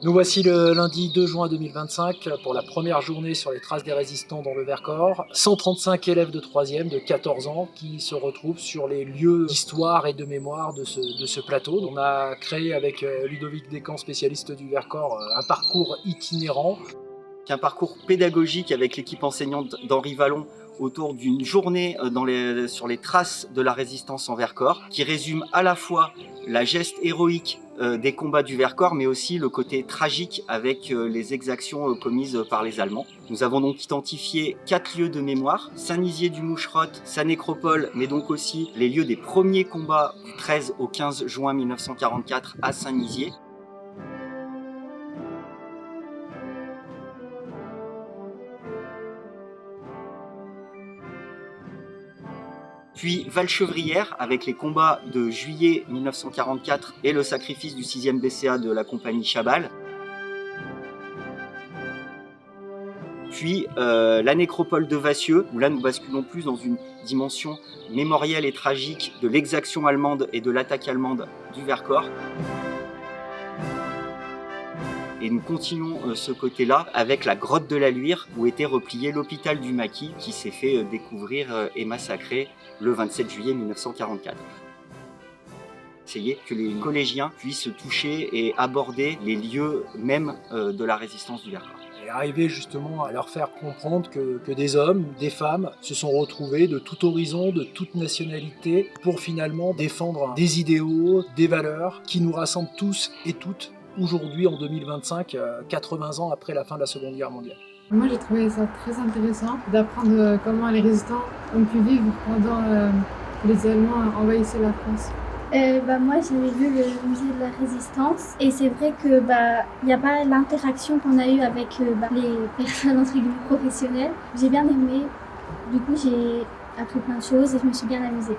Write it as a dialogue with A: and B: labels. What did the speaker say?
A: Nous voici le lundi 2 juin 2025 pour la première journée sur les traces des résistants dans le Vercors. 135 élèves de 3e de 14 ans qui se retrouvent sur les lieux d'histoire et de mémoire de ce plateau. On a créé avec Ludovic Descamps, spécialiste du Vercors, un parcours itinérant.
B: Un parcours pédagogique avec l'équipe enseignante d'Henri Vallon autour d'une journée sur les traces de la résistance en Vercors, qui résume à la fois la geste héroïque des combats du Vercors, mais aussi le côté tragique avec les exactions commises par les Allemands. Nous avons donc identifié 4 lieux de mémoire: Saint-Nizier du Moucherotte, sa nécropole, mais donc aussi les lieux des premiers combats du 13 au 15 juin 1944 à Saint-Nizier. Puis Valchevrières avec les combats de juillet 1944 et le sacrifice du 6e BCA de la compagnie Chabal. Puis la nécropole de Vassieux, où là nous basculons plus dans une dimension mémorielle et tragique de l'exaction allemande et de l'attaque allemande du Vercors. Et nous continuons ce côté-là avec la grotte de la Luire, où était replié l'hôpital du Maquis, qui s'est fait découvrir et massacrer le 27 juillet 1944. Essayer que les collégiens puissent toucher et aborder les lieux mêmes de la résistance du Vercors.
A: Et arriver justement à leur faire comprendre que des hommes, des femmes se sont retrouvés de tout horizon, de toute nationalité, pour finalement défendre des idéaux, des valeurs qui nous rassemblent tous et toutes aujourd'hui en 2025, 80 ans après la fin de la Seconde Guerre mondiale.
C: Moi j'ai trouvé ça très intéressant d'apprendre comment les résistants ont pu vivre pendant que les Allemands envahissaient la France.
D: Moi j'avais vu le musée de la Résistance et c'est vrai que y a pas l'interaction qu'on a eue avec les personnes entre guillemets professionnelles. J'ai bien aimé, du coup j'ai appris plein de choses et je me suis bien amusée.